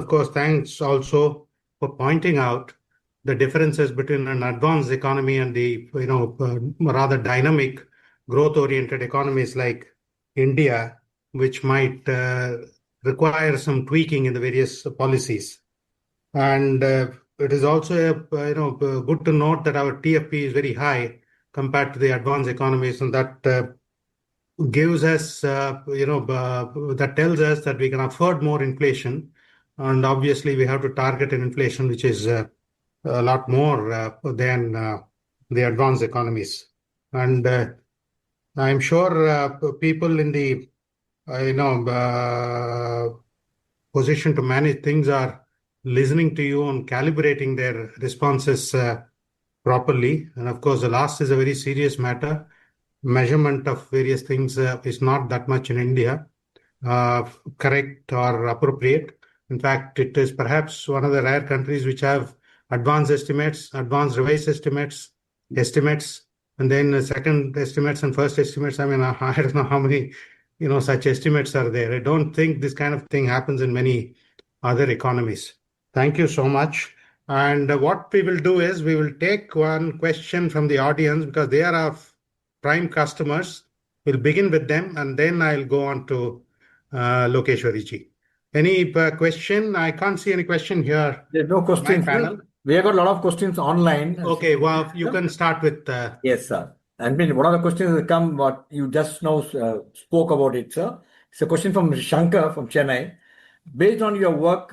Of course, thanks also for pointing out the differences between an advanced economy and the rather dynamic, growth-oriented economies like India, which might require some tweaking in the various policies. And it is also good to note that our TFP is very high compared to the advanced economies, and that gives us, that tells us that we can afford more inflation. And obviously, we have to target an inflation which is a lot more than the advanced economies. And I'm sure people in the, position to manage things are listening to you and calibrating their responses properly. And of course, the last is a very serious matter. Measurement of various things is not that much in India correct or appropriate. In fact, it is perhaps one of the rare countries which have advanced estimates, advanced revised estimates, and then second estimates and first estimates. I mean, I don't know how many, such estimates are there. I don't think this kind of thing happens in many other economies. Thank you so much. And what we will do is we will take one question from the audience because they are our prime customers. We'll begin with them and then I'll go on to Lokeshwari ji. Any question? I can't see any question here. There's no questions. Panel. We have got a lot of questions online. Okay, well, you can start with... Yes, sir. I mean, one of the questions that come, what you just now spoke about it, sir. It's a question from Shankar from Chennai. Based on your work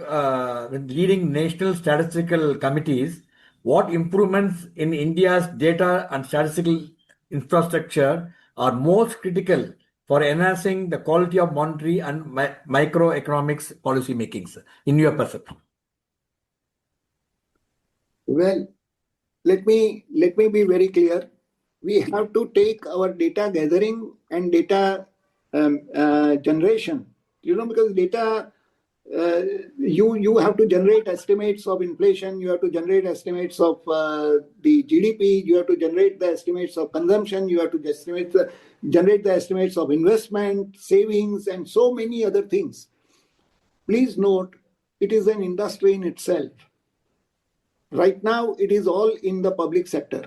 with leading national statistical committees, what improvements in India's data and statistical infrastructure are most critical for enhancing the quality of monetary and microeconomics policy makings, in your perception? Well, let me be very clear. We have to take our data gathering and data generation. Because data, you have to generate estimates of inflation, you have to generate estimates of the GDP, you have to generate the estimates of consumption, you have to generate the estimates of investment, savings, and so many other things. Please note, it is an industry in itself. Right now, it is all in the public sector.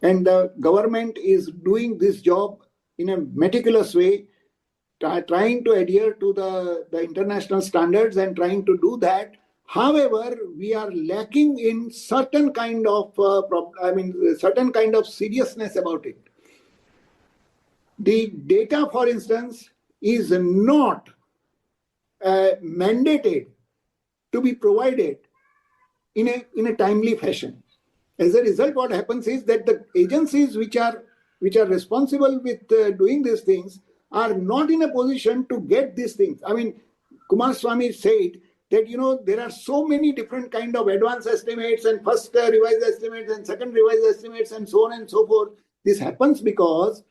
And the government is doing this job in a meticulous way, trying to adhere to the international standards and trying to do that. However, we are lacking in certain kind of certain kind of seriousness about it. The data, for instance, is not mandated to be provided in a timely fashion. As a result, what happens is that the agencies which are responsible with doing these things are not in a position to get these things. I mean, Kumaraswamy said that, there are so many different kind of advance estimates and first revised estimates and second revised estimates and so on and so forth. This happens because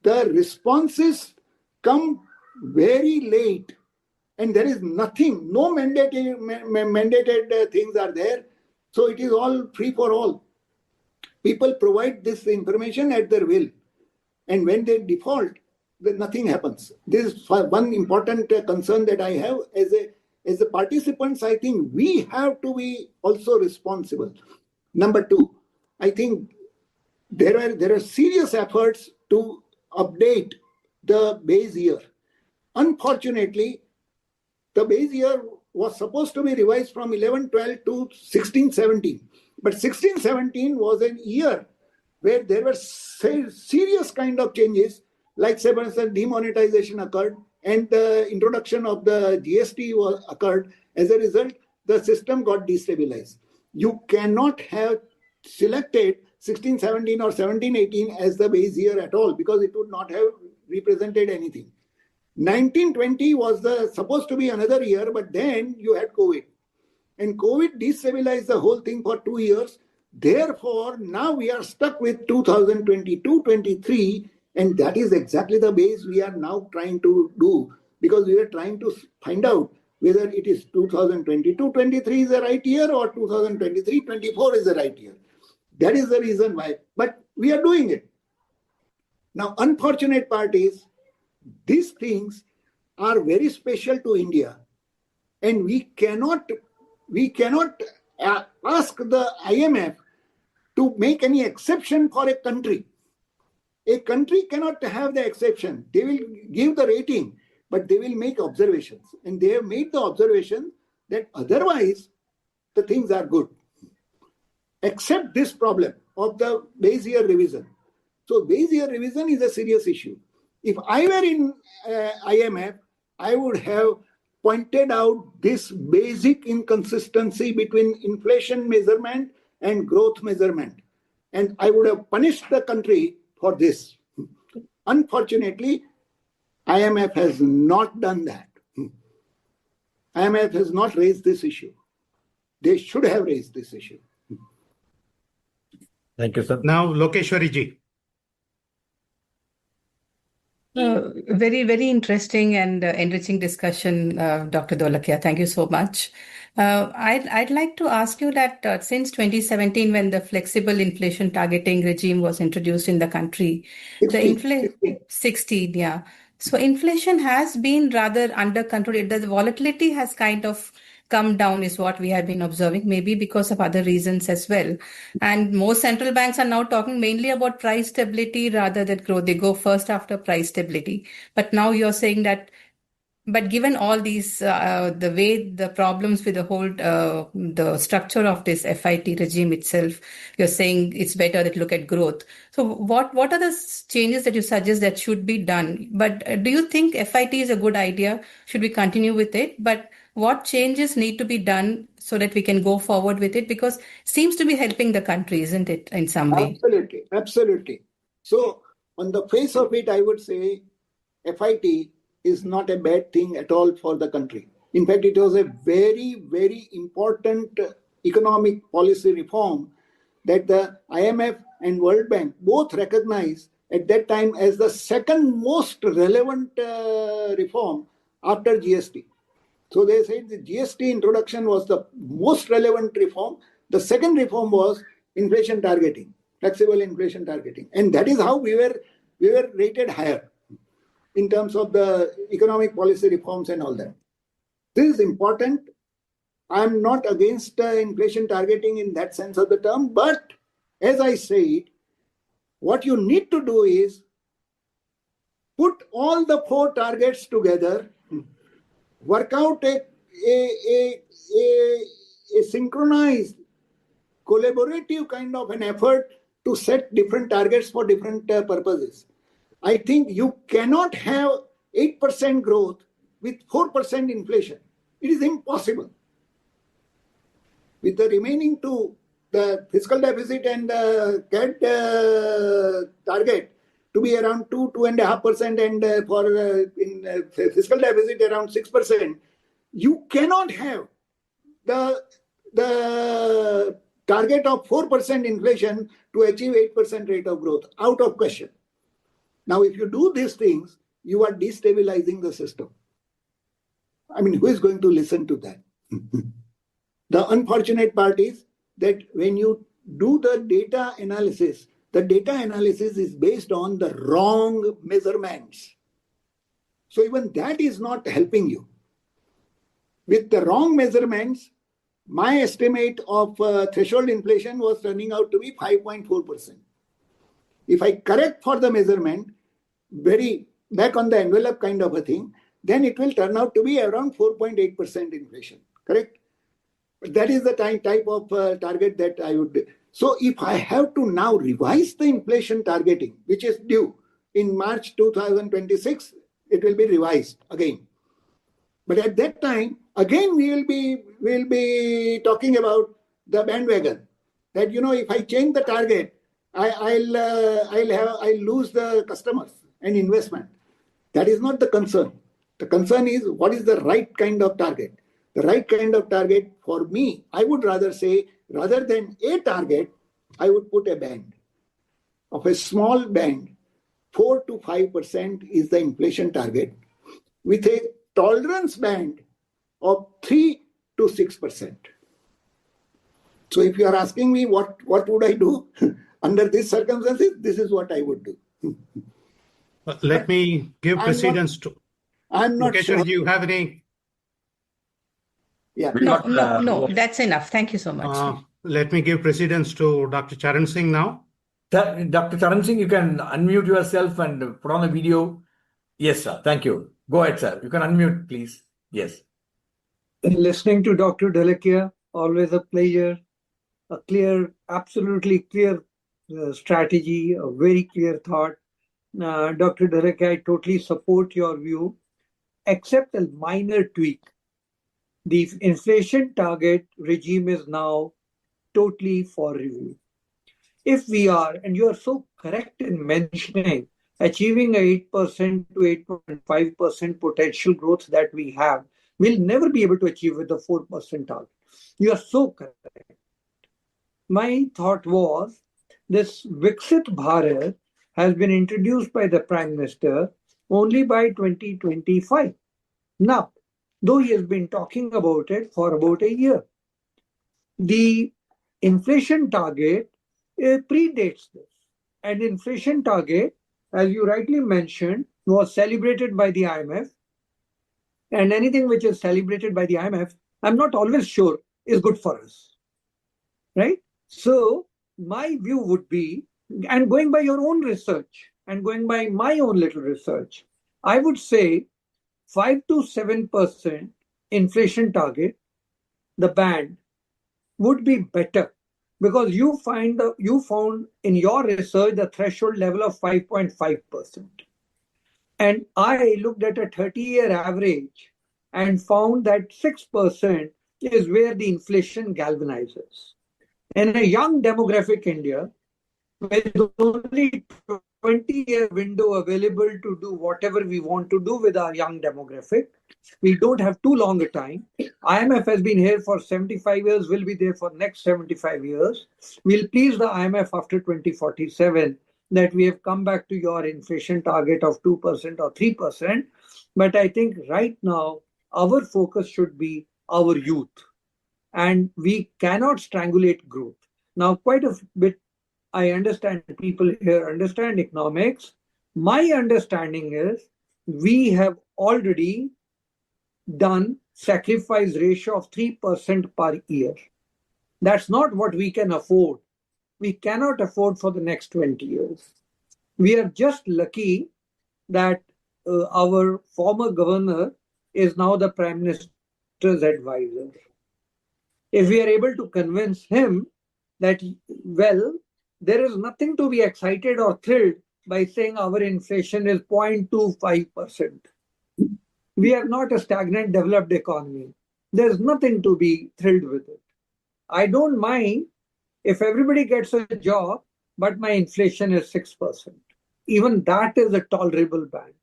the responses come very late and there is nothing, no mandated things are there. So it is all free for all. People provide this information at their will. And when they default, then nothing happens. This is one important concern that I have. As the participants, I think we have to be also responsible. Number two, I think there are serious efforts to update the base year. Unfortunately, the base year was supposed to be revised from 11-12 to 16-17. But 16-17 was an year where there were serious kind of changes, like say, for instance, demonetization occurred and the introduction of the GST occurred. As a result, the system got destabilized. You cannot have selected 16-17 or 17-18 as the base year at all because it would not have represented anything. 19-20 was supposed to be another year, but then you had COVID. And COVID destabilized the whole thing for 2 years. Therefore, now we are stuck with 2022-23, and that is exactly the base we are now trying to do, because we are trying to find out whether it is 2022-23 is the right year or 2023-24 is the right year. That is the reason why. But we are doing it. Now, unfortunate part is, these things are very special to India. And we cannot ask the IMF to make any exception for a country. A country cannot have the exception. They will give the rating, but they will make observations. And they have made the observation that otherwise the things are good. Except this problem of the base year revision. So base year revision is a serious issue. If I were in IMF, I would have pointed out this basic inconsistency between inflation measurement and growth measurement. And I would have punished the country for this. Unfortunately, IMF has not done that. IMF has not raised this issue. They should have raised this issue. Thank you, sir. Now, Lokeshwari ji. Very, very interesting and enriching discussion, Dr. Dolakia. Thank you so much. I'd like to ask you that since 2017, when the flexible inflation targeting regime was introduced in the country, 16, yeah. So inflation has been rather under control. The volatility has kind of come down is what we have been observing, maybe because of other reasons as well. And most central banks are now talking mainly about price stability rather than growth. They go first after price stability. But now you're saying that, but given all these, the way the problems with the whole, the structure of this FIT regime itself, you're saying it's better to look at growth. So what are the changes that you suggest that should be done? But do you think FIT is a good idea? Should we continue with it? But what changes need to be done so that we can go forward with it? Because it seems to be helping the country, isn't it, in some way? Absolutely, absolutely. So on the face of it, I would say FIT is not a bad thing at all for the country. In fact, it was a very, very important economic policy reform that the IMF and World Bank both recognized at that time as the second most relevant reform after GST. So they said the GST introduction was the most relevant reform. The second reform was inflation targeting, flexible inflation targeting. And that is how we were rated higher in terms of the economic policy reforms and all that. This is important. I'm not against inflation targeting in that sense of the term, but as I said, what you need to do is put all the 4 targets together, work out a synchronized, collaborative kind of an effort to set different targets for different purposes. I think you cannot have 8% growth with 4% inflation. It is impossible. With the remaining 2, the fiscal deficit and the CAD target to be around 2.5%, and for in fiscal deficit around 6%, you cannot have the target of 4% inflation to achieve 8% rate of growth. Out of question. Now, if you do these things, you are destabilizing the system. I mean, who is going to listen to that? The unfortunate part is that when you do the data analysis is based on the wrong measurements. So even that is not helping you. With the wrong measurements, my estimate of threshold inflation was turning out to be 5.4%. If I correct for the measurement, very back on the envelope kind of a thing, then it will turn out to be around 4.8% inflation, correct? But that is the type of target that I would do. So if I have to now revise the inflation targeting, which is due in March 2026, it will be revised again. But at that time, again, we'll be talking about the bandwagon. That, you know, if I change the target, I'll lose the customers and investment. That is not the concern. The concern is what is the right kind of target. The right kind of target for me, I would rather say, rather than a target, I would put a band of a small band. 4 to 5% is the inflation target with a tolerance band of 3 to 6%. So if you are asking me what would I do under these circumstances, this is what I would do. Let me give precedence to... I'm not sure. Do you have any... Yeah. We No, got, no, that's enough. Thank you so much. Let me give precedence to Dr. Charan Singh now. Dr. Charan Singh, you can unmute yourself and put on the video. Yes, sir. Thank you. Go ahead, sir. You can unmute, please. Yes. Listening to Dr. Dholakia, always a pleasure. A clear, absolutely clear strategy, a very clear thought. Dr. Dholakia, I totally support your view, except a minor tweak. The inflation target regime is now totally for review. If we are, and you are so correct in mentioning, achieving a 8% to 8.5% potential growth that we have, we'll never be able to achieve with the 4% target. You are so correct. My thought was this Viksit Bharat has been introduced by the Prime Minister only by 2025. Now, though he has been talking about it for about a year, the inflation target predates this. And inflation target, as you rightly mentioned, was celebrated by the IMF. And anything which is celebrated by the IMF, I'm not always sure is good for us. Right? So my view would be, and going by your own research and going by my own little research, I would say 5 to 7% inflation target, the band, would be better because you found in your research the threshold level of 5.5%. And I looked at a 30-year average and found that 6% is where the inflation galvanizes. In a young demographic India, with only 20-year window available to do whatever we want to do with our young demographic, we don't have too long a time. IMF has been here for 75 years, will be there for next 75 years. We'll please the IMF after 2047 that we have come back to your inflation target of 2% or 3%. But I think right now, our focus should be our youth. And we cannot strangulate growth. Now, quite a bit, I understand people here understand economics. My understanding is we have already done sacrifice ratio of 3% per year. That's not what we can afford. We cannot afford for the next 20 years. We are just lucky that our former governor is now the Prime Minister's advisor. If we are able to convince him that, well, there is nothing to be excited or thrilled by saying our inflation is 0.25%. We are not a stagnant developed economy. There's nothing to be thrilled with it. I don't mind if everybody gets a job, but my inflation is 6%. Even that is a tolerable band.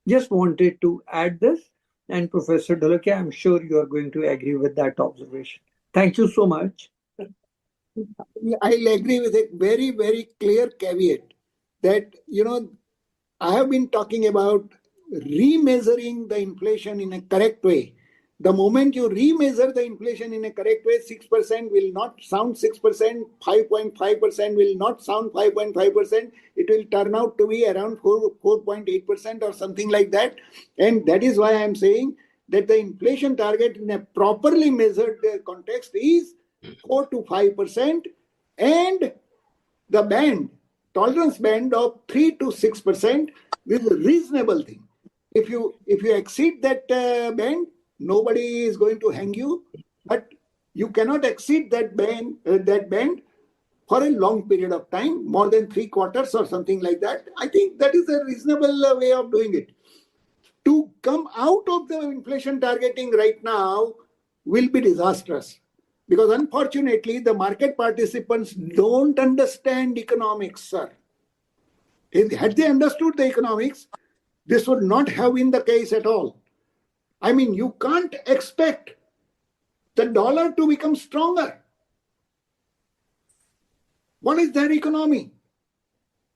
Just wanted to add this. And Professor Dholakia, I'm sure you are going to agree with that observation. Thank you so much. I'll agree with a very, very clear caveat that, I have been talking about remeasuring the inflation in a correct way. The moment you remeasure the inflation in a correct way, 6% will not sound 6%, 5.5% will not sound 5.5%. It will turn out to be around 4.8% or something like that. And that is why I am saying that the inflation target in a properly measured context is 4 to 5%, and the band, tolerance band of 3 to 6% is a reasonable thing. If you exceed that band, nobody is going to hang you, but you cannot exceed that band for a long period of time, more than 3 quarters or something like that. I think that is a reasonable way of doing it. To come out of the inflation targeting right now will be disastrous. Because unfortunately, the market participants don't understand economics, sir. Had they understood the economics, this would not have been the case at all. I mean, you can't expect the dollar to become stronger. What is their economy?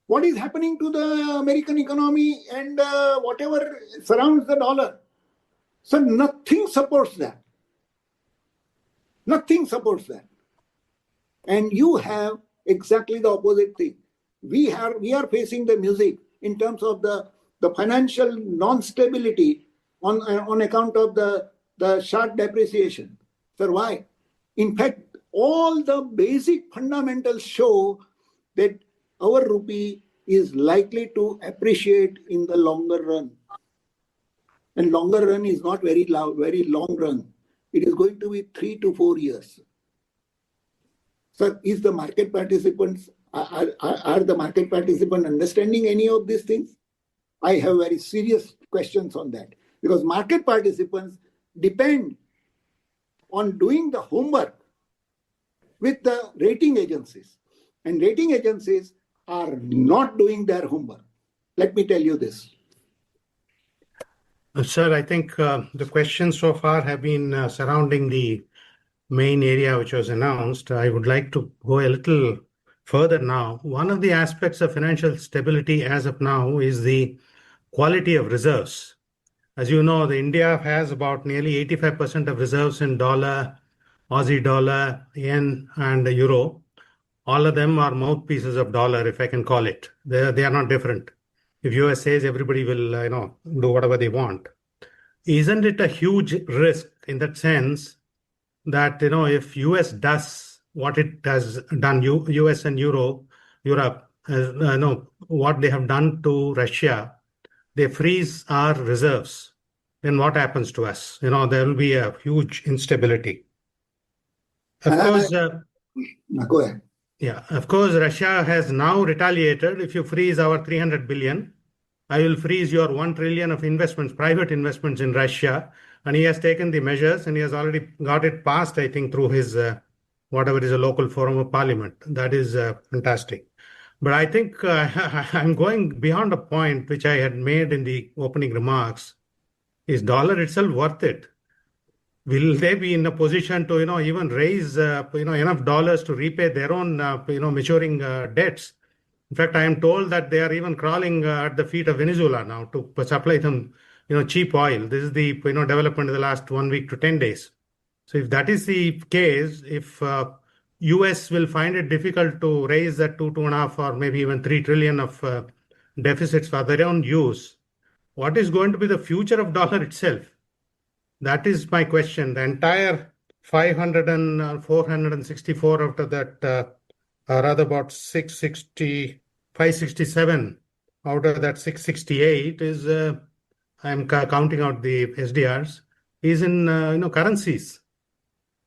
What is happening to the American economy and whatever surrounds the dollar? So nothing supports that. Nothing supports that. And you have exactly the opposite thing. We are facing the music in terms of the financial non-stability on account of the sharp depreciation. Sir, why? In fact, all the basic fundamentals show that our rupee is likely to appreciate in the longer run. And longer run is not very long run. It is going to be 3 to 4 years. Sir, is the market participants, are the market participants understanding any of these things? I have very serious questions on that, because market participants depend on doing the homework with the rating agencies, and rating agencies are not doing their homework. Let me tell you this. Sir, I think the questions so far have been surrounding the main area which was announced. I would like to go a little further now. One of the aspects of financial stability as of now is the quality of reserves. As you know, India has about nearly 85% of reserves in dollar, Aussie dollar, yen, and euro. All of them are mouthpieces of dollar, if I can call it. They are not different. If US says, everybody will do whatever they want. Isn't it a huge risk in that sense that if US does what it has done, US and Europe, what they have done to Russia, they freeze our reserves, then what happens to us? There will be a huge instability. Of course, go ahead. Yeah, of course, Russia has now retaliated. If you freeze our 300 billion, I will freeze your 1 trillion of investments, private investments in Russia. And he has taken the measures and he has already got it passed, I think, through his whatever is a local forum of parliament. That is fantastic. But I think I'm going beyond a point which I had made in the opening remarks. Is dollar itself worth it? Will they be in a position to, even raise, enough dollars to repay their own, maturing debts? In fact, I am told that they are even crawling at the feet of Venezuela now to supply them, cheap oil. This is the, development of the last 1 week to 10 days. So if that is the case, if US will find it difficult to raise that 2.5 or maybe even 3 trillion of deficits for their own use, what is going to be the future of dollar itself? That is my question. The entire 500 and 464 out of that, rather about 660, 567 out of that 668 is, I'm counting out the SDRs, is in, currencies.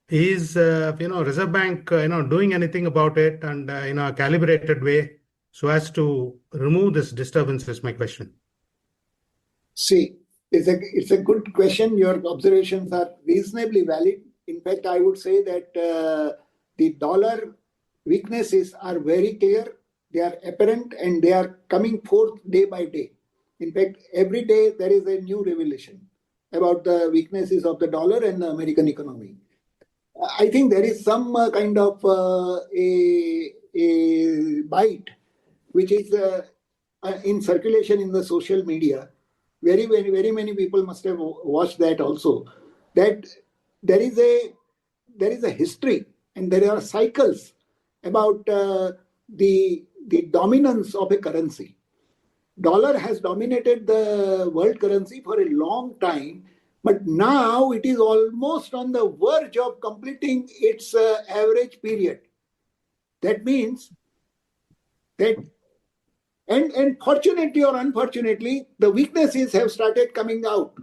Is, Reserve Bank, doing anything about it and, in a calibrated way so as to remove this disturbance is my question. See, it's a good question. Your observations are reasonably valid. In fact, I would say that the dollar weaknesses are very clear. They are apparent and they are coming forth day by day. In fact, every day there is a new revelation about the weaknesses of the dollar and the American economy. I think there is some kind of a bite which is in circulation in the social media. Very many people must have watched that also. That there is a history and there are cycles about the dominance of a currency. Dollar has dominated the world currency for a long time, but now it is almost on the verge of completing its average period. That means that, and fortunately or unfortunately, the weaknesses have started coming out.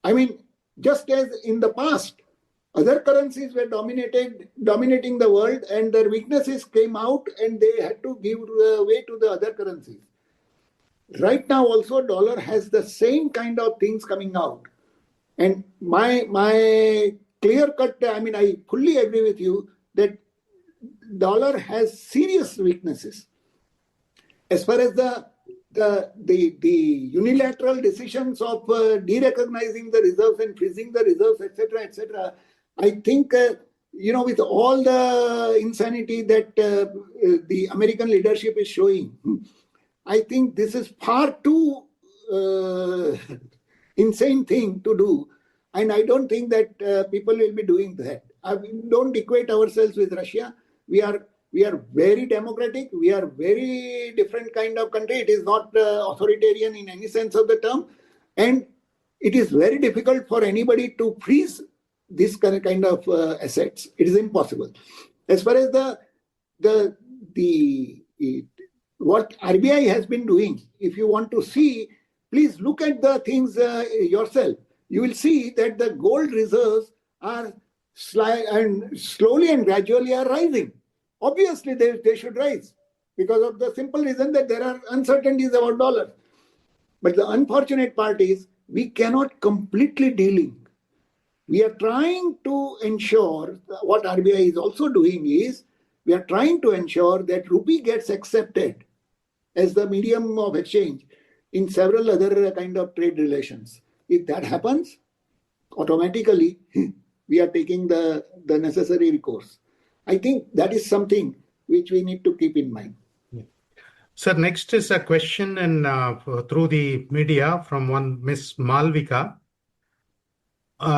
I mean, just as in the past, other currencies were dominating the world and their weaknesses came out and they had to give way to the other currencies. Right now also, dollar has the same kind of things coming out. And my clear cut, I fully agree with you that dollar has serious weaknesses. As far as the unilateral decisions of derecognizing the reserves and freezing the reserves, etc., I think, with all the insanity that the American leadership is showing, I think this is far too insane thing to do. And I don't think that people will be doing that. Don't equate ourselves with Russia. We are very democratic. We are very different kind of country. It is not authoritarian in any sense of the term. And it is very difficult for anybody to freeze this kind of assets. It is impossible. As far as what RBI has been doing, if you want to see, please look at the things yourself. You will see that the gold reserves are slowly and gradually are rising. Obviously, they should rise because of the simple reason that there are uncertainties about dollar. But the unfortunate part is we cannot completely delink. We are trying to ensure, what RBI is also doing is, we are trying to ensure that rupee gets accepted as the medium of exchange in several other kind of trade relations. If that happens, automatically we are taking the necessary recourse. I think that is something which we need to keep in mind. Sir, next is a question through the media from one Miss Malvika.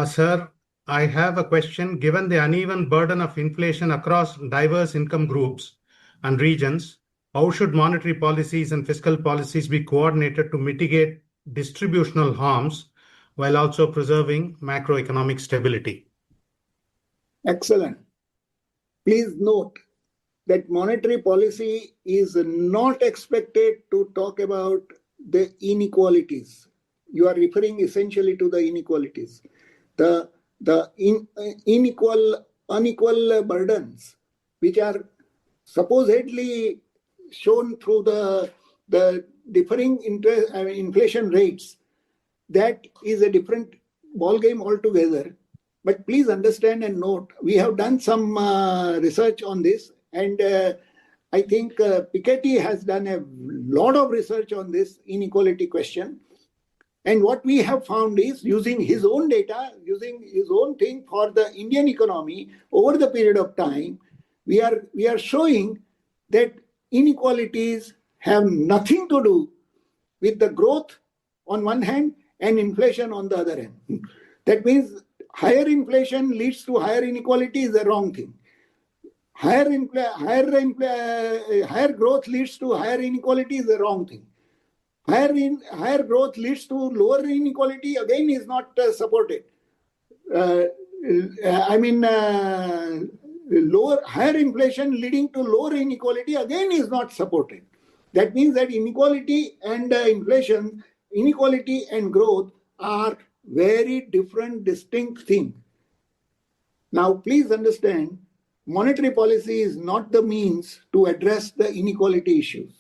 Sir, I have a question. Given the uneven burden of inflation across diverse income groups and regions, how should monetary policies and fiscal policies be coordinated to mitigate distributional harms while also preserving macroeconomic stability? Excellent. Please note that monetary policy is not expected to talk about the inequalities. You are referring essentially to the inequalities. The unequal burdens, which are supposedly shown through the differing inflation rates, that is a different ballgame altogether. But please understand and note, we have done some research on this, and I think Piketty has done a lot of research on this inequality question. And what we have found is, using his own data, using his own thing for the Indian economy over the period of time, we are showing that inequalities have nothing to do with the growth on one hand and inflation on the other hand. That means higher inflation leads to higher inequality is the wrong thing. Higher growth leads to higher inequality is the wrong thing. Higher growth leads to lower inequality, again, is not supported. Higher inflation leading to lower inequality, again, is not supported. That means that inequality and inflation, inequality and growth are very different, distinct things. Now, please understand, monetary policy is not the means to address the inequality issues.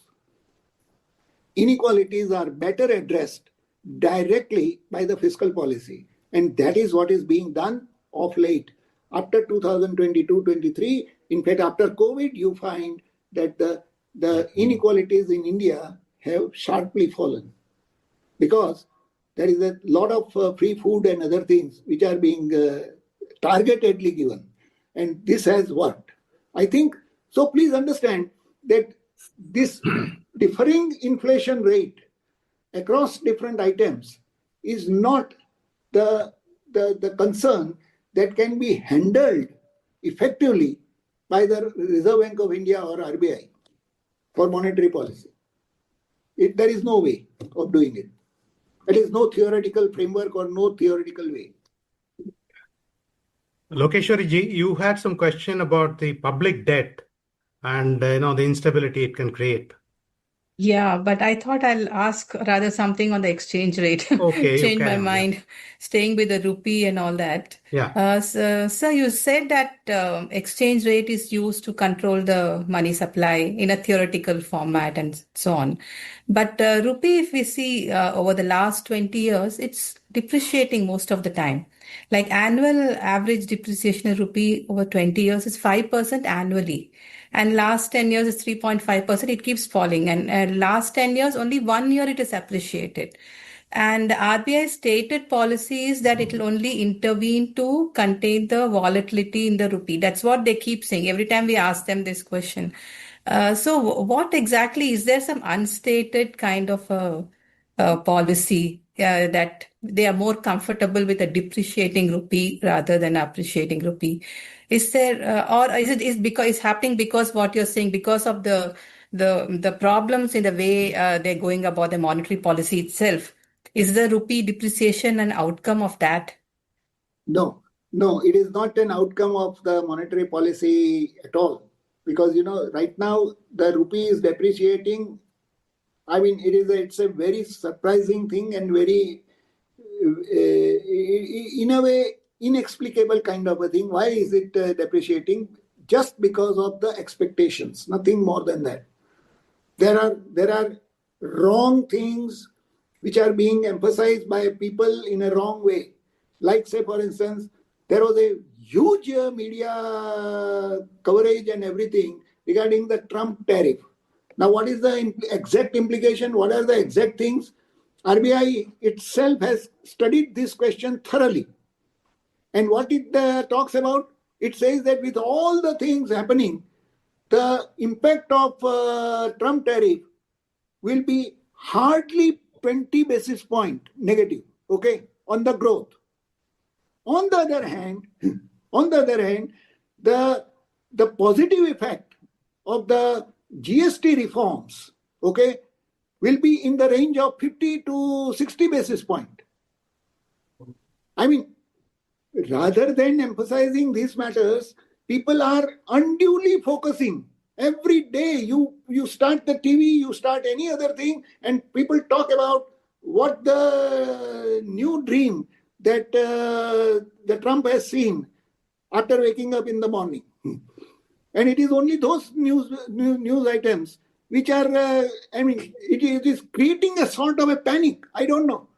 Inequalities are better addressed directly by the fiscal policy. And that is what is being done of late. After 2022-23, in fact, after COVID, you find that the inequalities in India have sharply fallen, because there is a lot of free food and other things which are being targetedly given. And this has worked, I think. So please understand that this differing inflation rate across different items is not the concern that can be handled effectively by the Reserve Bank of India or RBI for monetary policy. There is no way of doing it. There is no theoretical framework or no theoretical way. Lokeshwari ji, you had some question about the public debt and the instability it can create. Yeah, but I thought I'll ask rather something on the exchange rate. Okay, you Change my can, yeah. mind, staying with the rupee and all that. Yeah. So you said that exchange rate is used to control the money supply in a theoretical format and so on. But rupee, if we see over the last 20 years, it's depreciating most of the time. Like annual average depreciation of rupee over 20 years is 5% annually. And last 10 years is 3.5%. It keeps falling. And last 10 years, only 1 year it is appreciated. And RBI stated policy is that it will only intervene to contain the volatility in the rupee. That's what they keep saying every time we ask them this question. So what exactly, is there some unstated kind of policy that they are more comfortable with a depreciating rupee rather than appreciating rupee? Is there, or is it's happening because what you're saying, because of the problems in the way they're going about the monetary policy itself? Is the rupee depreciation an outcome of that? No, No, it is not an outcome of the monetary policy at all. Because, right now the rupee is depreciating. I mean, it's a very surprising thing and very, in a way, inexplicable kind of a thing. Why is it depreciating? Just because of the expectations, nothing more than that. There are wrong things which are being emphasized by people in a wrong way. Like, say, for instance, there was a huge media coverage and everything regarding the Trump tariff. Now, what is the exact implication? What are the exact things? RBI itself has studied this question thoroughly. And what it talks about, it says that with all the things happening, the impact of Trump tariff will be hardly 20 basis point negative, okay, on the growth. On the other hand, the positive effect of the GST reforms, okay, will be in the range of 50 to 60 basis point. I mean, rather than emphasizing these matters, people are unduly focusing. Every day you start the TV, you start any other thing, and people talk about what the new dream that the Trump has seen after waking up in the morning. And it is only those news items which are, it is creating a sort of a panic. I don't know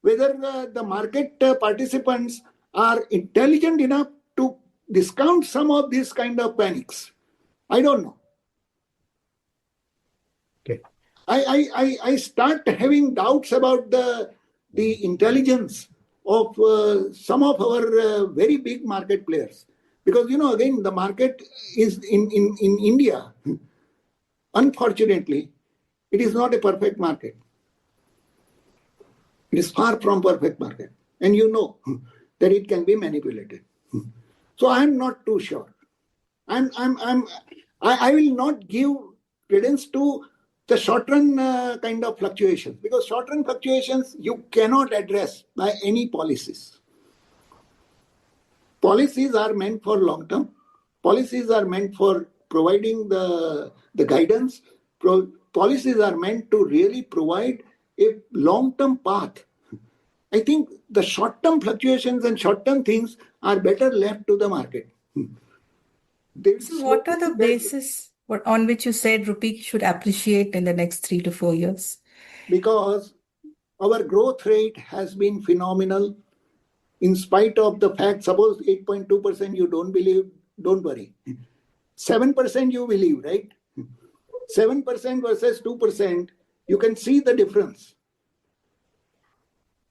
whether the market participants are intelligent enough to discount some of these kind of panics. I don't know. Okay. I start having doubts about the intelligence of some of our very big market players. Because, again, the market is in India, unfortunately, it is not a perfect market. It is far from perfect market. And that it can be manipulated. So I'm not too sure. I will not give credence to the short-run kind of fluctuations, because short-run fluctuations you cannot address by any policies. Policies are meant for long-term. Policies are meant for providing the guidance. Policies are meant to really provide a long-term path. I think the short-term fluctuations and short-term things are better left to the market. So what are the basis on which you said rupee should appreciate in the next 3 to 4 years? Because our growth rate has been phenomenal. In spite of the fact, suppose 8.2% you don't believe, don't worry. 7% you believe, right? 7% versus 2%, you can see the difference.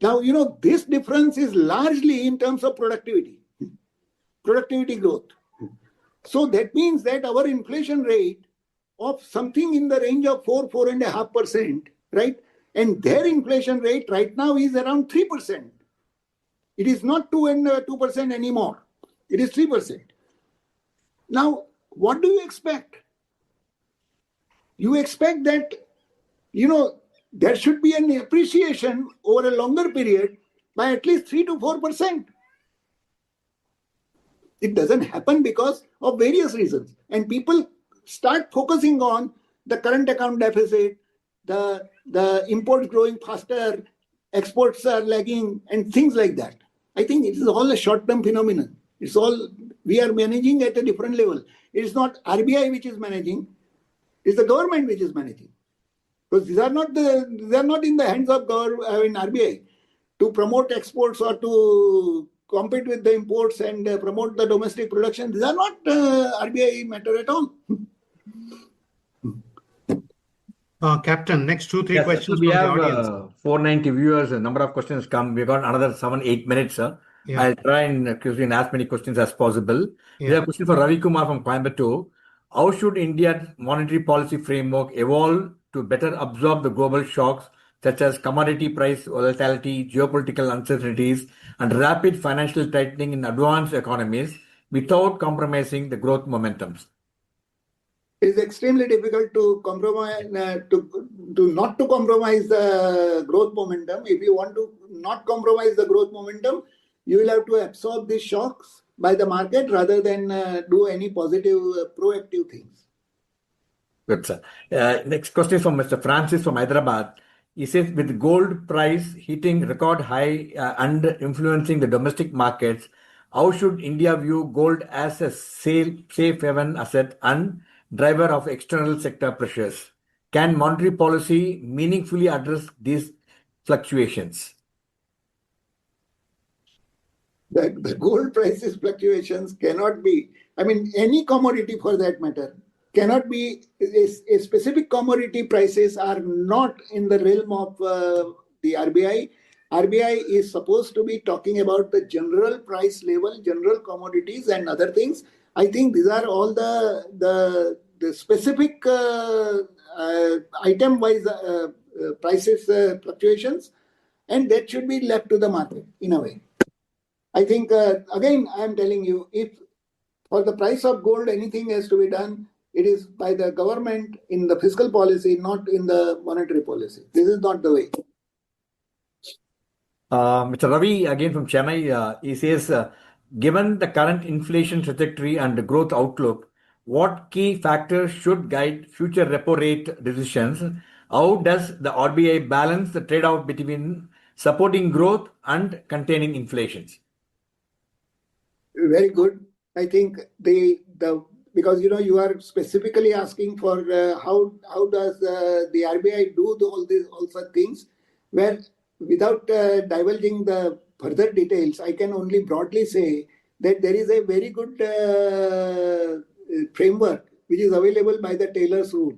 Now, this difference is largely in terms of productivity growth. So that means that our inflation rate of something in the range of 4.5%, right? And their inflation rate right now is around 3%. It is not 2% anymore. It is 3%. Now, what do you expect? You expect that, there should be an appreciation over a longer period by at least 3 to 4%. It doesn't happen because of various reasons. And people start focusing on the current account deficit, the imports growing faster, exports are lagging, and things like that. I think it is all a short-term phenomenon. It's all, we are managing at a different level. It is not RBI which is managing, it's the government which is managing. Because these are not in the hands of RBI to promote exports or to compete with the imports and promote the domestic production. These are not RBI matter at all. Captain, next 2-3 questions we from have the audience. 490 viewers. A number of questions come. We've got another 7-8 minutes, sir. Yeah. I'll try and as many questions as possible. Yeah. We have a question for Ravi Kumar from Coimbatore. How should India's monetary policy framework evolve to better absorb the global shocks such as commodity price volatility, geopolitical uncertainties, and rapid financial tightening in advanced economies without compromising the growth momentums? It is extremely difficult to compromise, not to compromise the growth momentum. If you want to not compromise the growth momentum, you will have to absorb these shocks by the market rather than do any positive, proactive things. Good, sir. Next question is from Mr. Francis from Hyderabad. He says, with gold price hitting record high and influencing the domestic markets, how should India view gold as a safe haven asset and driver of external sector pressures? Can monetary policy meaningfully address these fluctuations? The gold prices fluctuations cannot be, I mean, any commodity for that matter, cannot be, a specific commodity prices are not in the realm of the RBI. RBI is supposed to be talking about the general price level, general commodities and other things. I think these are all the specific item-wise prices fluctuations, and that should be left to the market in a way. I think, again, I am telling you, if for the price of gold anything has to be done, it is by the government in the fiscal policy, not in the monetary policy. This is not the way. Mr. Ravi, again from Chennai, he says, given the current inflation trajectory and growth outlook, what key factors should guide future repo rate decisions? How does the RBI balance the trade-off between supporting growth and containing inflation? Very good. I think because you are specifically asking for how does the RBI do all such things, where without divulging the further details, I can only broadly say that there is a very good framework which is available by the Taylor's rule.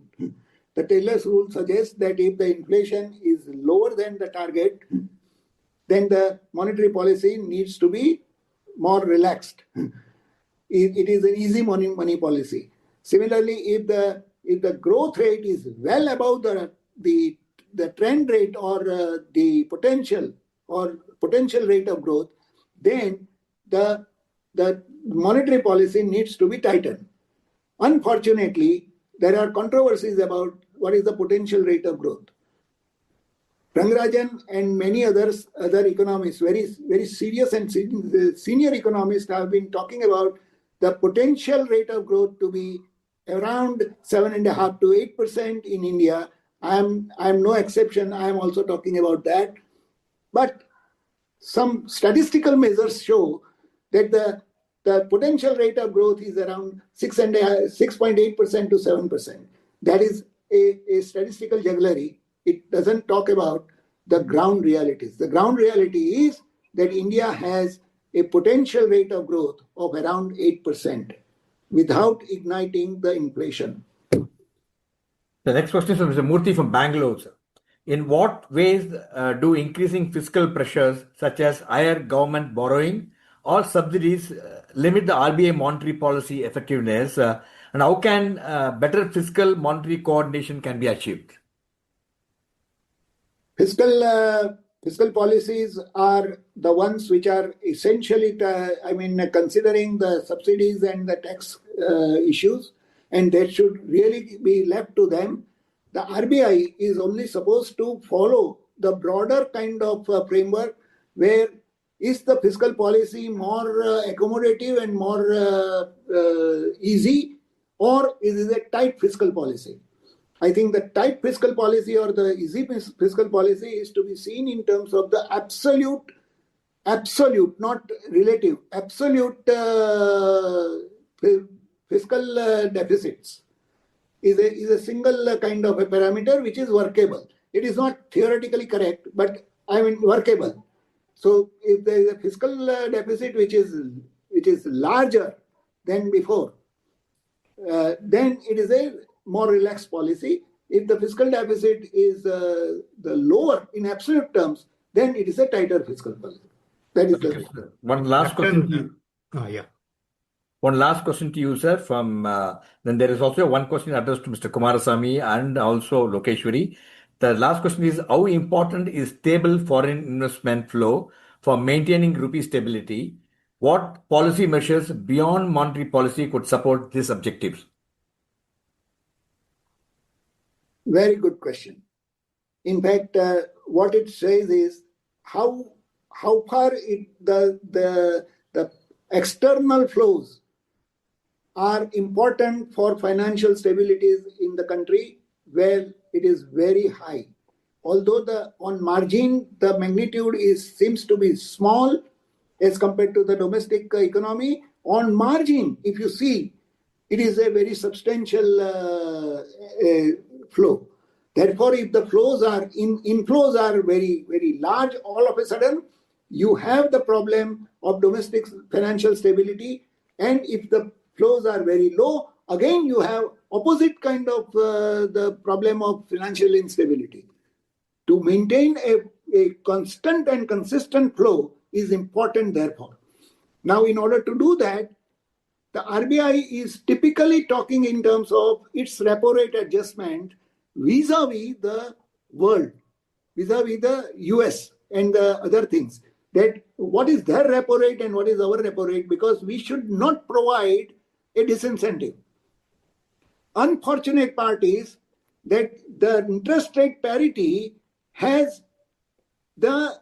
The Taylor's rule suggests that if the inflation is lower than the target, then the monetary policy needs to be more relaxed. It is an easy money policy. Similarly, if the growth rate is well above the trend rate or the potential rate of growth, then the monetary policy needs to be tightened. Unfortunately, there are controversies about what is the potential rate of growth. Rangarajan and many other economists, very, very serious and senior economists, have been talking about the potential rate of growth to be around 7.5% to 8% in India. I am no exception. I am also talking about that. But some statistical measures show that the potential rate of growth is around 6.8% to 7%. That is a statistical jugglery. It doesn't talk about the ground realities. The ground reality is that India has a potential rate of growth of around 8% without igniting the inflation. The next question is from Mr. Murthy from Bangalore. In what ways do increasing fiscal pressures, such as higher government borrowing or subsidies, limit the RBI monetary policy effectiveness? And how can better fiscal monetary coordination can be achieved? Fiscal policies are the ones which are essentially, considering the subsidies and the tax issues, and that should really be left to them. The RBI is only supposed to follow the broader kind of framework where is the fiscal policy more accommodative and more easy, or is it a tight fiscal policy? I think the tight fiscal policy or the easy fiscal policy is to be seen in terms of the absolute, not relative, absolute fiscal deficits is a single kind of a parameter which is workable. It is not theoretically correct, but workable. So if there is a fiscal deficit which is larger than before, then it is a more relaxed policy. If the fiscal deficit is the lower in absolute terms, then it is a tighter fiscal policy. That is the one last question. One last question to you, sir. Then there is also one question addressed to Mr. Kumarasamy and also Lokeshwari. The last question is, how important is stable foreign investment flow for maintaining rupee stability? What policy measures beyond monetary policy could support these objectives? Very good question. In fact, what it says is how how far the external flows are important for financial stability in the country, where it is very high. Although on margin the magnitude seems to be small as compared to the domestic economy, on margin, if you see, it is a very substantial flow. Therefore, if the inflows are very, very large, all of a sudden, you have the problem of domestic financial stability. And if the flows are very low, again, you have opposite kind of the problem of financial instability. To maintain a constant and consistent flow is important, therefore. Now, in order to do that, the RBI is typically talking in terms of its repo rate adjustment vis-a-vis the world, vis-a-vis the US and the other things. That what is their repo rate and what is our repo rate, because we should not provide a disincentive. Unfortunate part is that the interest rate parity has the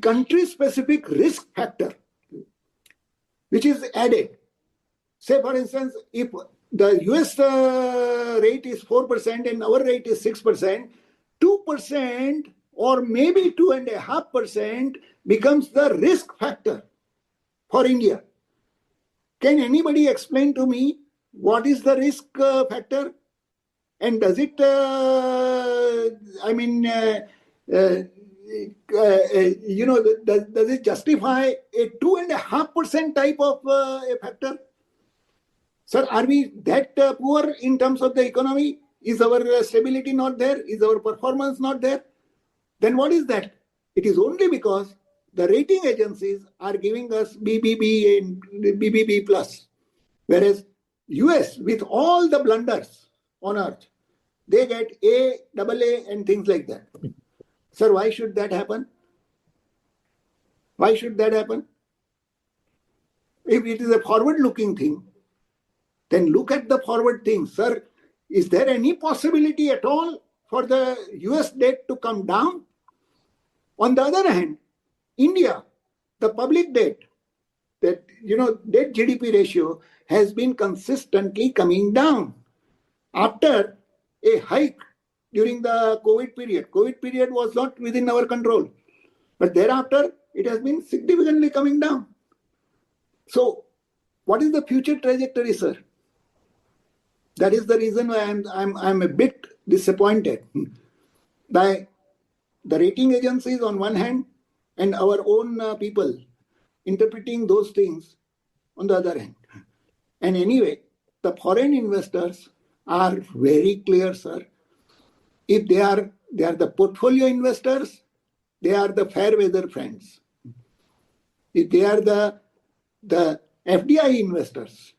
country-specific risk factor, which is added. Say, for instance, if the US rate is 4% and our rate is 6%, 2% or maybe 2.5% becomes the risk factor for India. Can anybody explain to me what is the risk factor? And does it, does it justify a 2.5% type of a factor? Sir, are we that poor in terms of the economy? Is our stability not there? Is our performance not there? Then what is that? It is only because the rating agencies are giving us BBB and BBB plus, whereas US, with all the blunders on earth, they get A, AA and things like that. Sir, why should that happen? Why should that happen? If it is a forward-looking thing, then look at the forward things. Sir, is there any possibility at all for the US debt to come down? On the other hand, India, the public debt, debt GDP ratio has been consistently coming down. After a hike during the COVID period. COVID period was not within our control. But thereafter, it has been significantly coming down. So, what is the future trajectory, sir? That is the reason why I'm a bit disappointed by the rating agencies on one hand and our own people interpreting those things on the other hand. And anyway, the foreign investors are very clear, sir. If they are the portfolio investors, they are the fair weather friends. If they are the FDI investors,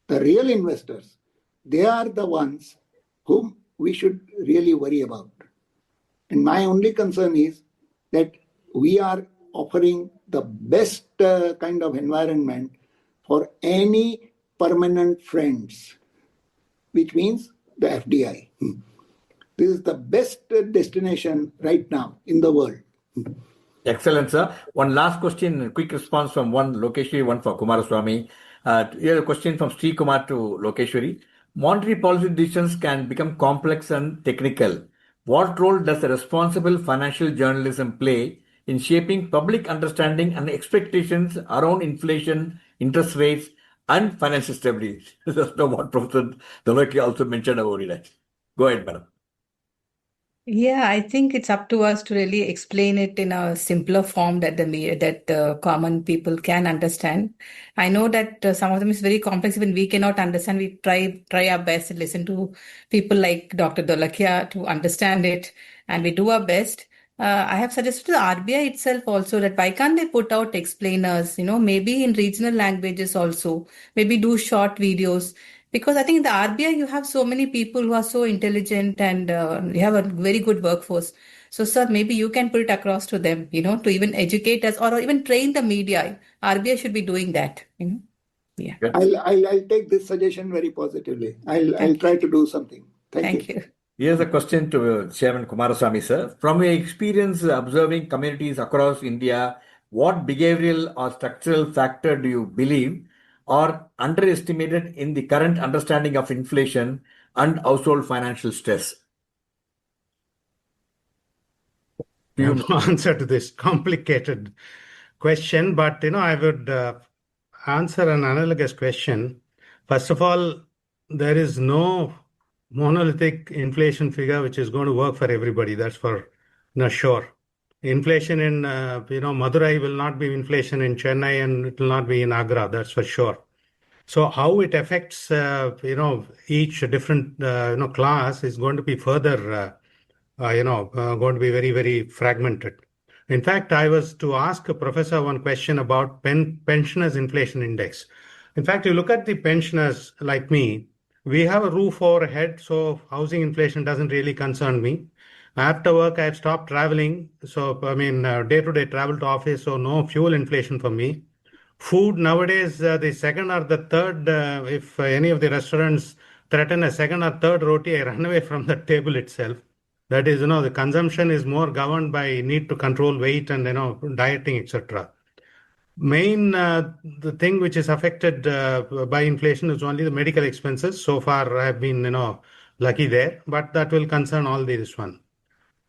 the real investors, they are the ones whom we should really worry about. And my only concern is that we are offering the best kind of environment for any permanent friends, which means the FDI. This is the best destination right now in the world. Excellent, sir. One last question, quick response from one Lokeshwari, one for Kumaraswamy. Here a question from Sri Kumar to Lokeshwari. Monetary policy decisions can become complex and technical. What role does the responsible financial journalism play in shaping public understanding and expectations around inflation, interest rates, and financial stability? That's what Professor Dolokia also mentioned about it. Go ahead, madam. Yeah, I think it's up to us to really explain it in a simpler form that the common people can understand. I know that some of them is very complex, even we cannot understand. We try our best and listen to people like Dr. Dolakia to understand it, and we do our best. I have suggested to the RBI itself also that why can't they put out explainers, maybe in regional languages also, maybe do short videos. Because I think in the RBI, you have so many people who are so intelligent and you have a very good workforce. So, sir, maybe you can put it across to them, to even educate us or even train the media. RBI should be doing that. Yeah. I'll take this suggestion very positively. I'll try to do something. Thank you. Here's a question to Chairman Kumaraswamy, sir. From your experience observing communities across India, what behavioral or structural factor do you believe are underestimated in the current understanding of inflation and household financial stress? I have no answer to this complicated question, but I would answer an analogous question. First of all, there is no monolithic inflation figure which is going to work for everybody. That's for sure. Inflation in Madurai will not be inflation in Chennai, and it will not be in Agra. That's for sure. So how it affects each different class is going to be further going to be very, very fragmented. In fact, I was to ask a professor one question about pensioners inflation index. In fact, you look at the pensioners like me, we have a roof over head, so housing inflation doesn't really concern me. After work, I've stopped traveling, so I mean, day-to-day travel to office, so no fuel inflation for me. Food nowadays, the second or the third, if any of the restaurants threaten a second or third roti, I run away from the table itself. That is, the consumption is more governed by need to control weight and, dieting, etc. The thing which is affected by inflation is only the medical expenses. So far, I've been, lucky there, but that will concern all this one.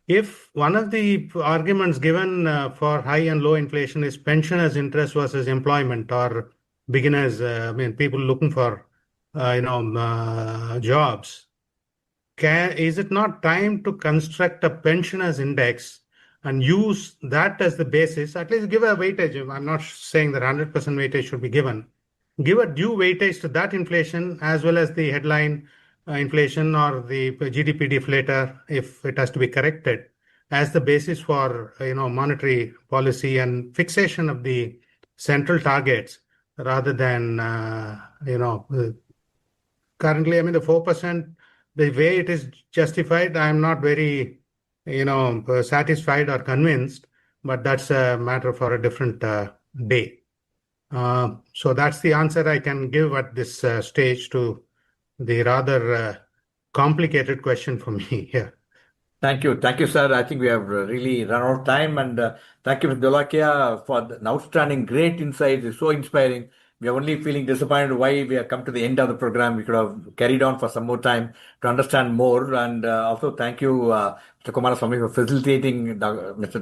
If one of the arguments given for high and low inflation is pensioners' interest versus employment or beginners, people looking for, jobs, is it not time to construct a pensioners index and use that as the basis? At least give a weightage. I'm not saying that 100% weightage should be given. Give a due weightage to that inflation as well as the headline inflation or the GDP deflator, if it has to be corrected, as the basis for monetary policy and fixation of the central targets rather than currently. I mean, the 4%, the way it is justified, I'm not very satisfied or convinced, but that's a matter for a different day. So that's the answer I can give at this stage to the rather complicated question for me here. Thank you. Thank you, sir. I think we have really run out of time. And thank you, Mr. Dolakia, for an outstanding, great insights. It's so inspiring. We are only feeling disappointed why we have come to the end of the program. We could have carried on for some more time to understand more. And also thank you, Mr. Kumaraswamy, for facilitating Mr.